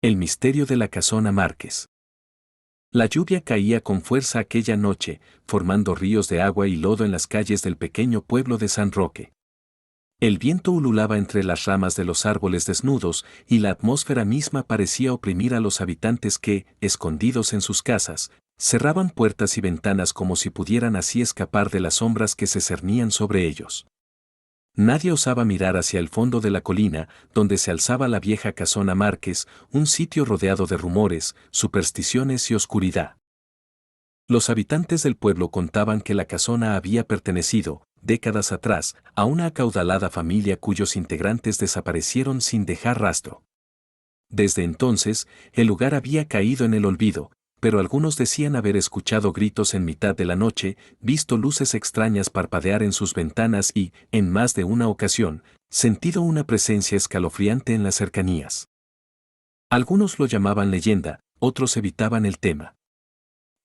El misterio de la casona Márquez. La lluvia caía con fuerza aquella noche, formando ríos de agua y lodo en las calles del pequeño pueblo de San Roque. El viento ululaba entre las ramas de los árboles desnudos y la atmósfera misma parecía oprimir a los habitantes que, escondidos en sus casas, cerraban puertas y ventanas como si pudieran así escapar de las sombras que se cernían sobre ellos. Nadie osaba mirar hacia el fondo de la colina, donde se alzaba la vieja casona Márquez, un sitio rodeado de rumores, supersticiones y oscuridad. Los habitantes del pueblo contaban que la casona había pertenecido, décadas atrás, a una acaudalada familia cuyos integrantes desaparecieron sin dejar rastro. Desde entonces, el lugar había caído en el olvido, pero algunos decían haber escuchado gritos en mitad de la noche, visto luces extrañas parpadear en sus ventanas y, en más de una ocasión, sentido una presencia escalofriante en las cercanías. Algunos lo llamaban leyenda, otros evitaban el tema.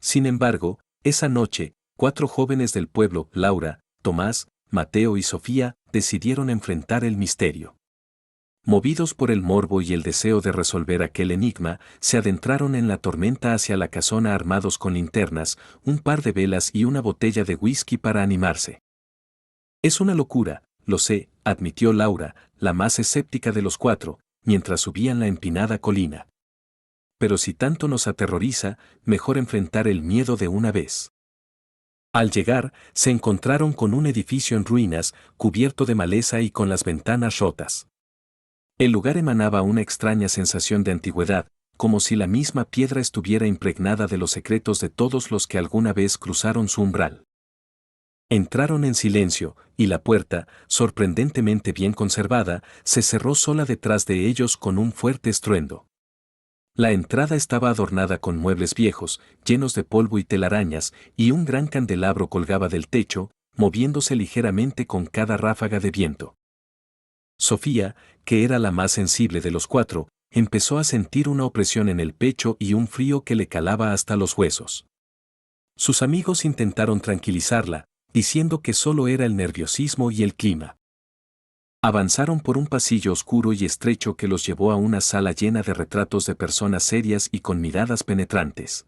Sin embargo, esa noche, 4 jóvenes del pueblo, Laura, Tomás, Mateo y Sofía, decidieron enfrentar el misterio. Movidos por el morbo y el deseo de resolver aquel enigma, se adentraron en la tormenta hacia la casona armados con linternas, un par de velas y una botella de whisky para animarse. Es una locura, lo sé, admitió Laura, la más escéptica de los 4, mientras subían la empinada colina. Pero si tanto nos aterroriza, mejor enfrentar el miedo de una vez. Al llegar, se encontraron con un edificio en ruinas, cubierto de maleza y con las ventanas rotas. El lugar emanaba una extraña sensación de antigüedad, como si la misma piedra estuviera impregnada de los secretos de todos los que alguna vez cruzaron su umbral. Entraron en silencio, y la puerta, sorprendentemente bien conservada, se cerró sola detrás de ellos con un fuerte estruendo. La entrada estaba adornada con muebles viejos, llenos de polvo y telarañas, y un gran candelabro colgaba del techo, moviéndose ligeramente con cada ráfaga de viento. Sofía, que era la más sensible de los 4, empezó a sentir una opresión en el pecho y un frío que le calaba hasta los huesos. Sus amigos intentaron tranquilizarla, diciendo que solo era el nerviosismo y el clima. Avanzaron por un pasillo oscuro y estrecho que los llevó a una sala llena de retratos de personas serias y con miradas penetrantes.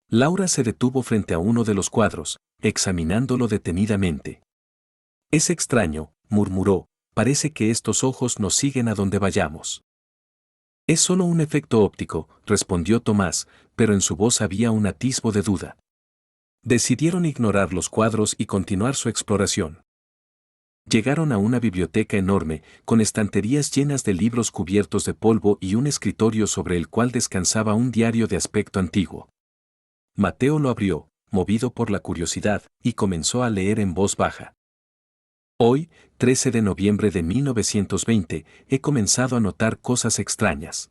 Laura se detuvo frente a uno de los cuadros, examinándolo detenidamente. «Es extraño», murmuró, «parece que estos ojos nos siguen a donde vayamos». «Es solo un efecto óptico», respondió Tomás, pero en su voz había un atisbo de duda. Decidieron ignorar los cuadros y continuar su exploración. Llegaron a una biblioteca enorme, con estanterías llenas de libros cubiertos de polvo y un escritorio sobre el cual descansaba un diario de aspecto antiguo. Mateo lo abrió, movido por la curiosidad, y comenzó a leer en voz baja. «Hoy, 13 de noviembre de 1920, he comenzado a notar cosas extrañas.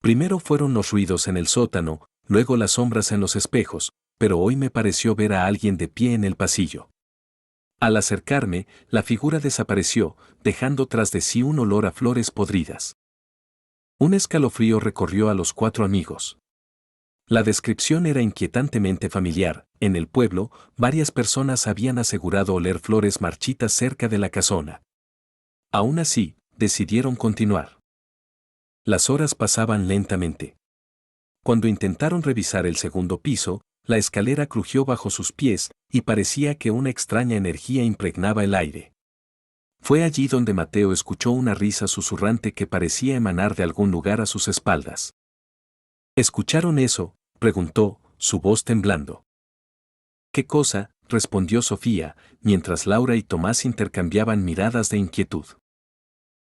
Primero fueron los ruidos en el sótano, luego las sombras en los espejos, pero hoy me pareció ver a alguien de pie en el pasillo. Al acercarme, la figura desapareció, dejando tras de sí un olor a flores podridas». Un escalofrío recorrió a los 4 amigos. La descripción era inquietantemente familiar. En el pueblo, varias personas habían asegurado oler flores marchitas cerca de la casona. Aún así, decidieron continuar. Las horas pasaban lentamente. Cuando intentaron revisar el segundo piso, la escalera crujió bajo sus pies, y parecía que una extraña energía impregnaba el aire. Fue allí donde Mateo escuchó una risa susurrante que parecía emanar de algún lugar a sus espaldas. «¿Escucharon eso?», preguntó, su voz temblando. «¿Qué cosa?», respondió Sofía, mientras Laura y Tomás intercambiaban miradas de inquietud.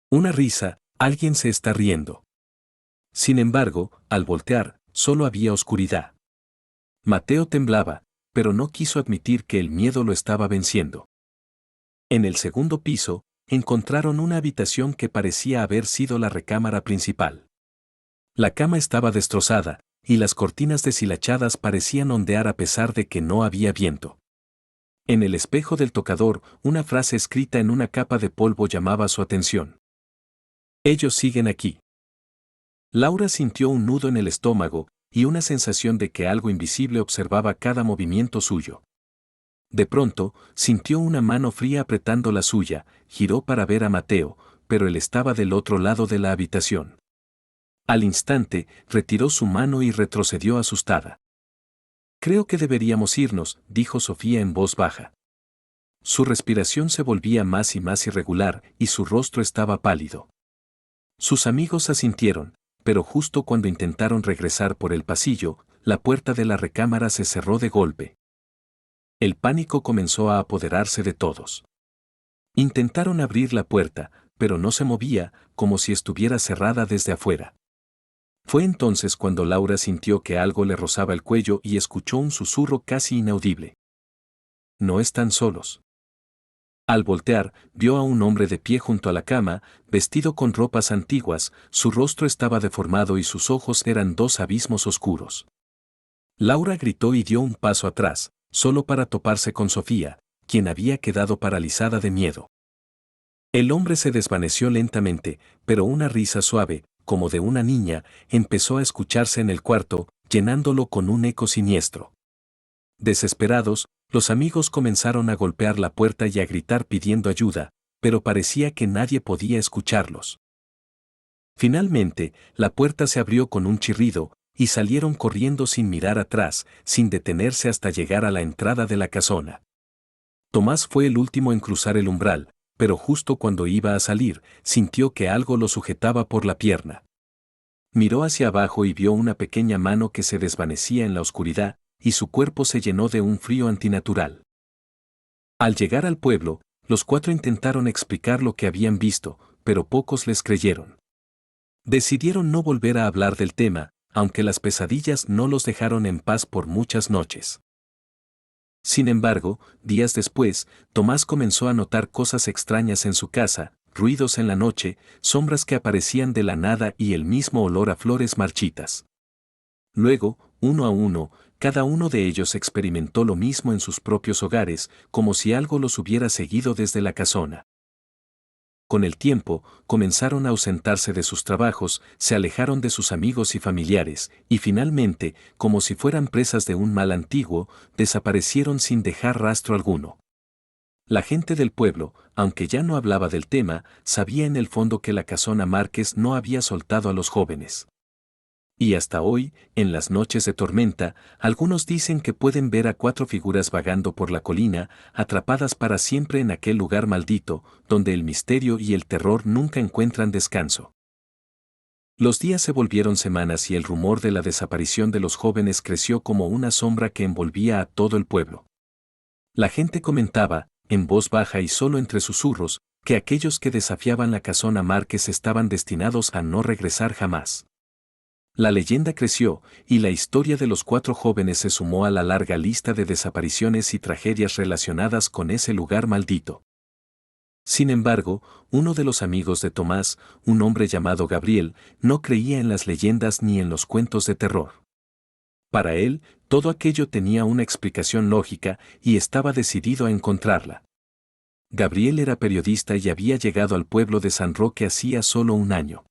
«Una risa, alguien se está riendo». Sin embargo, al voltear, solo había oscuridad. Mateo temblaba, pero no quiso admitir que el miedo lo estaba venciendo. En el segundo piso, encontraron una habitación que parecía haber sido la recámara principal. La cama estaba destrozada, y las cortinas deshilachadas parecían ondear a pesar de que no había viento. En el espejo del tocador, una frase escrita en una capa de polvo llamaba su atención. «Ellos siguen aquí». Laura sintió un nudo en el estómago, y una sensación de que algo invisible observaba cada movimiento suyo. De pronto, sintió una mano fría apretando la suya, giró para ver a Mateo, pero él estaba del otro lado de la habitación. Al instante, retiró su mano y retrocedió asustada. Creo que deberíamos irnos, dijo Sofía en voz baja. Su respiración se volvía más y más irregular y su rostro estaba pálido. Sus amigos asintieron, pero justo cuando intentaron regresar por el pasillo, la puerta de la recámara se cerró de golpe. El pánico comenzó a apoderarse de todos. Intentaron abrir la puerta, pero no se movía, como si estuviera cerrada desde afuera. Fue entonces cuando Laura sintió que algo le rozaba el cuello y escuchó un susurro casi inaudible. No están solos. Al voltear, vio a un hombre de pie junto a la cama, vestido con ropas antiguas, su rostro estaba deformado y sus ojos eran dos abismos oscuros. Laura gritó y dio un paso atrás, solo para toparse con Sofía, quien había quedado paralizada de miedo. El hombre se desvaneció lentamente, pero una risa suave, como de una niña, empezó a escucharse en el cuarto, llenándolo con un eco siniestro. Desesperados, los amigos comenzaron a golpear la puerta y a gritar pidiendo ayuda, pero parecía que nadie podía escucharlos. Finalmente, la puerta se abrió con un chirrido, y salieron corriendo sin mirar atrás, sin detenerse hasta llegar a la entrada de la casona. Tomás fue el último en cruzar el umbral, pero justo cuando iba a salir, sintió que algo lo sujetaba por la pierna. Miró hacia abajo y vio una pequeña mano que se desvanecía en la oscuridad, y su cuerpo se llenó de un frío antinatural. Al llegar al pueblo, los cuatro intentaron explicar lo que habían visto, pero pocos les creyeron. Decidieron no volver a hablar del tema, aunque las pesadillas no los dejaron en paz por muchas noches. Sin embargo, días después, Tomás comenzó a notar cosas extrañas en su casa, ruidos en la noche, sombras que aparecían de la nada y el mismo olor a flores marchitas. Luego, uno a uno, cada uno de ellos experimentó lo mismo en sus propios hogares, como si algo los hubiera seguido desde la casona. Con el tiempo, comenzaron a ausentarse de sus trabajos, se alejaron de sus amigos y familiares, y finalmente, como si fueran presas de un mal antiguo, desaparecieron sin dejar rastro alguno. La gente del pueblo, aunque ya no hablaba del tema, sabía en el fondo que la casona Márquez no había soltado a los jóvenes. Y hasta hoy, en las noches de tormenta, algunos dicen que pueden ver a 4 figuras vagando por la colina, atrapadas para siempre en aquel lugar maldito, donde el misterio y el terror nunca encuentran descanso. Los días se volvieron semanas y el rumor de la desaparición de los jóvenes creció como una sombra que envolvía a todo el pueblo. La gente comentaba, en voz baja y solo entre susurros, que aquellos que desafiaban la casona Márquez estaban destinados a no regresar jamás. La leyenda creció, y la historia de los 4 jóvenes se sumó a la larga lista de desapariciones y tragedias relacionadas con ese lugar maldito. Sin embargo, uno de los amigos de Tomás, un hombre llamado Gabriel, no creía en las leyendas ni en los cuentos de terror. Para él, todo aquello tenía una explicación lógica y estaba decidido a encontrarla. Gabriel era periodista y había llegado al pueblo de San Roque hacía solo un año.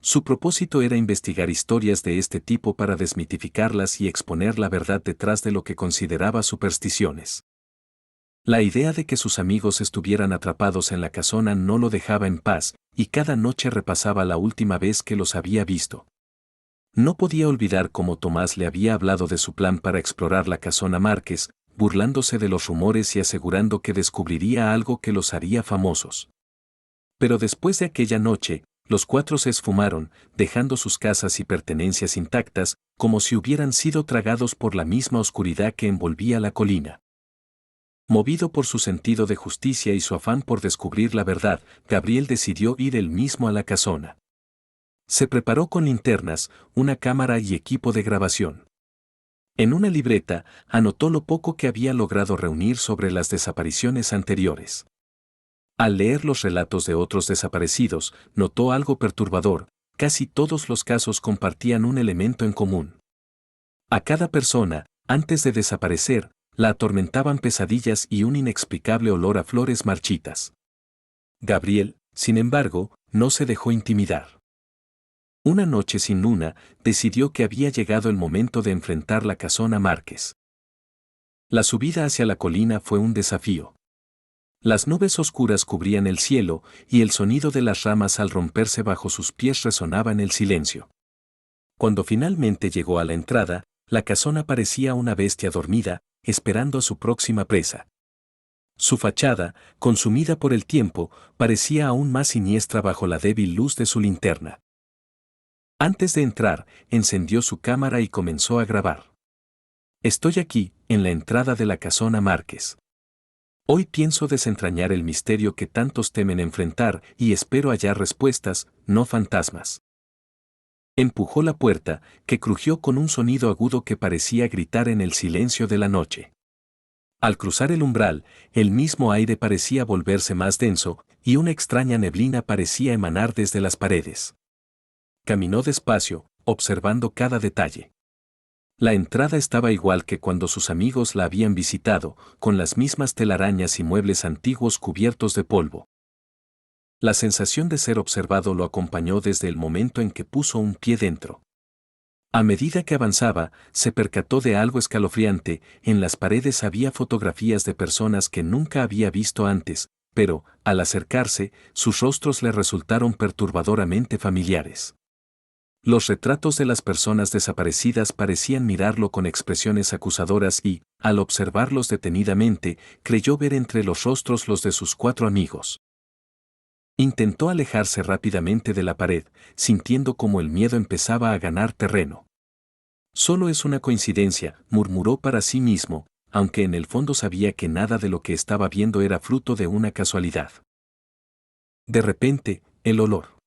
Su propósito era investigar historias de este tipo para desmitificarlas y exponer la verdad detrás de lo que consideraba supersticiones. La idea de que sus amigos estuvieran atrapados en la casona no lo dejaba en paz, y cada noche repasaba la última vez que los había visto. No podía olvidar cómo Tomás le había hablado de su plan para explorar la casona Márquez, burlándose de los rumores y asegurando que descubriría algo que los haría famosos. Pero después de aquella noche, los 4 se esfumaron, dejando sus casas y pertenencias intactas, como si hubieran sido tragados por la misma oscuridad que envolvía la colina. Movido por su sentido de justicia y su afán por descubrir la verdad, Gabriel decidió ir él mismo a la casona. Se preparó con linternas, una cámara y equipo de grabación. En una libreta, anotó lo poco que había logrado reunir sobre las desapariciones anteriores. Al leer los relatos de otros desaparecidos, notó algo perturbador: casi todos los casos compartían un elemento en común. A cada persona, antes de desaparecer, la atormentaban pesadillas y un inexplicable olor a flores marchitas. Gabriel, sin embargo, no se dejó intimidar. Una noche sin luna, decidió que había llegado el momento de enfrentar la casona Márquez. La subida hacia la colina fue un desafío. Las nubes oscuras cubrían el cielo, y el sonido de las ramas al romperse bajo sus pies resonaba en el silencio. Cuando finalmente llegó a la entrada, la casona parecía una bestia dormida, esperando a su próxima presa. Su fachada, consumida por el tiempo, parecía aún más siniestra bajo la débil luz de su linterna. Antes de entrar, encendió su cámara y comenzó a grabar. Estoy aquí, en la entrada de la casona Márquez. Hoy pienso desentrañar el misterio que tantos temen enfrentar y espero hallar respuestas, no fantasmas. Empujó la puerta, que crujió con un sonido agudo que parecía gritar en el silencio de la noche. Al cruzar el umbral, el mismo aire parecía volverse más denso, y una extraña neblina parecía emanar desde las paredes. Caminó despacio, observando cada detalle. La entrada estaba igual que cuando sus amigos la habían visitado, con las mismas telarañas y muebles antiguos cubiertos de polvo. La sensación de ser observado lo acompañó desde el momento en que puso un pie dentro. A medida que avanzaba, se percató de algo escalofriante. En las paredes había fotografías de personas que nunca había visto antes, pero, al acercarse, sus rostros le resultaron perturbadoramente familiares. Los retratos de las personas desaparecidas parecían mirarlo con expresiones acusadoras y, al observarlos detenidamente, creyó ver entre los rostros los de sus 4 amigos. Intentó alejarse rápidamente de la pared, sintiendo como el miedo empezaba a ganar terreno. Solo es una coincidencia, murmuró para sí mismo, aunque en el fondo sabía que nada de lo que estaba viendo era fruto de una casualidad. De repente, el olor.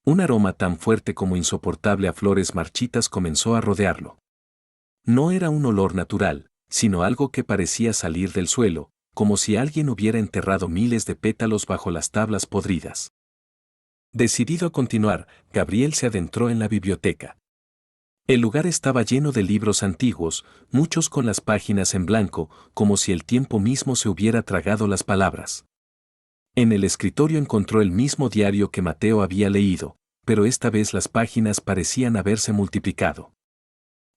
Un aroma tan fuerte como insoportable a flores marchitas comenzó a rodearlo. No era un olor natural, sino algo que parecía salir del suelo, como si alguien hubiera enterrado miles de pétalos bajo las tablas podridas. Decidido a continuar, Gabriel se adentró en la biblioteca. El lugar estaba lleno de libros antiguos, muchos con las páginas en blanco, como si el tiempo mismo se hubiera tragado las palabras. En el escritorio encontró el mismo diario que Mateo había leído, pero esta vez las páginas parecían haberse multiplicado.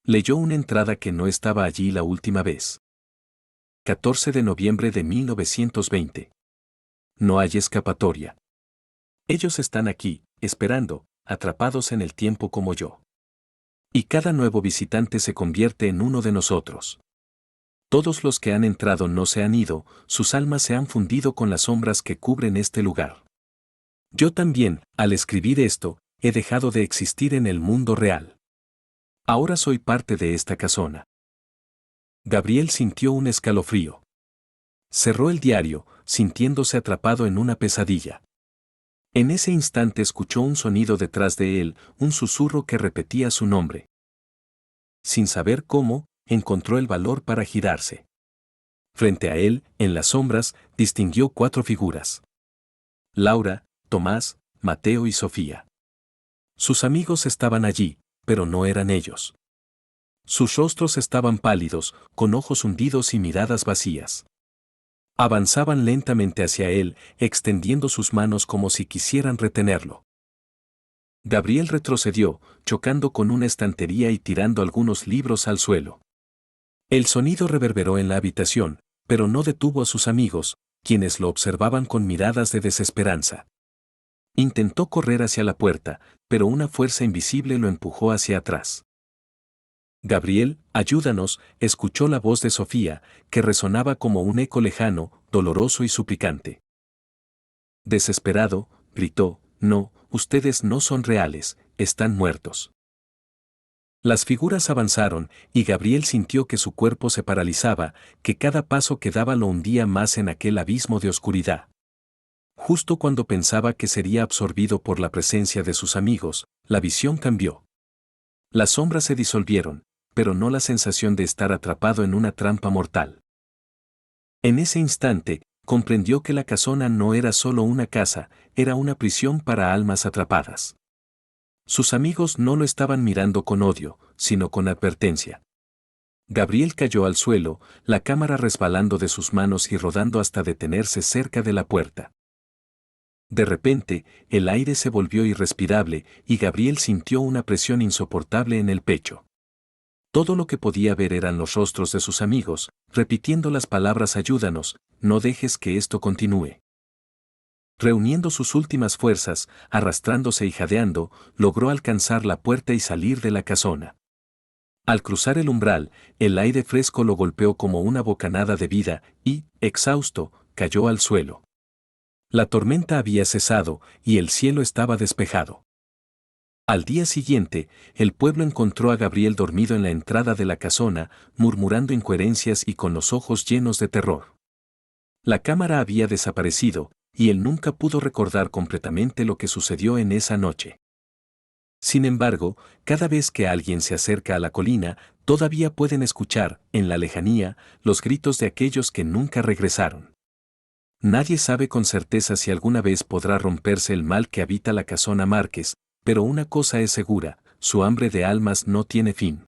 Leyó una entrada que no estaba allí la última vez. 14 de noviembre de 1920. No hay escapatoria. Ellos están aquí, esperando, atrapados en el tiempo como yo. Y cada nuevo visitante se convierte en uno de nosotros. Todos los que han entrado no se han ido, sus almas se han fundido con las sombras que cubren este lugar. Yo también, al escribir esto, he dejado de existir en el mundo real. Ahora soy parte de esta casona. Gabriel sintió un escalofrío. Cerró el diario, sintiéndose atrapado en una pesadilla. En ese instante escuchó un sonido detrás de él, un susurro que repetía su nombre. Sin saber cómo, encontró el valor para girarse. Frente a él, en las sombras, distinguió 4 figuras. Laura, Tomás, Mateo y Sofía. Sus amigos estaban allí, pero no eran ellos. Sus rostros estaban pálidos, con ojos hundidos y miradas vacías. Avanzaban lentamente hacia él, extendiendo sus manos como si quisieran retenerlo. Gabriel retrocedió, chocando con una estantería y tirando algunos libros al suelo. El sonido reverberó en la habitación, pero no detuvo a sus amigos, quienes lo observaban con miradas de desesperanza. Intentó correr hacia la puerta, pero una fuerza invisible lo empujó hacia atrás. Gabriel, ayúdanos, escuchó la voz de Sofía, que resonaba como un eco lejano, doloroso y suplicante. Desesperado, gritó, no, ustedes no son reales, están muertos. Las figuras avanzaron, y Gabriel sintió que su cuerpo se paralizaba, que cada paso que daba lo hundía más en aquel abismo de oscuridad. Justo cuando pensaba que sería absorbido por la presencia de sus amigos, la visión cambió. Las sombras se disolvieron, pero no la sensación de estar atrapado en una trampa mortal. En ese instante, comprendió que la casona no era solo una casa, era una prisión para almas atrapadas. Sus amigos no lo estaban mirando con odio, sino con advertencia. Gabriel cayó al suelo, la cámara resbalando de sus manos y rodando hasta detenerse cerca de la puerta. De repente, el aire se volvió irrespirable y Gabriel sintió una presión insoportable en el pecho. Todo lo que podía ver eran los rostros de sus amigos, repitiendo las palabras ayúdanos, no dejes que esto continúe. Reuniendo sus últimas fuerzas, arrastrándose y jadeando, logró alcanzar la puerta y salir de la casona. Al cruzar el umbral, el aire fresco lo golpeó como una bocanada de vida y, exhausto, cayó al suelo. La tormenta había cesado y el cielo estaba despejado. Al día siguiente, el pueblo encontró a Gabriel dormido en la entrada de la casona, murmurando incoherencias y con los ojos llenos de terror. La cámara había desaparecido, y él nunca pudo recordar completamente lo que sucedió en esa noche. Sin embargo, cada vez que alguien se acerca a la colina, todavía pueden escuchar, en la lejanía, los gritos de aquellos que nunca regresaron. Nadie sabe con certeza si alguna vez podrá romperse el mal que habita la casona Márquez, pero una cosa es segura, su hambre de almas no tiene fin.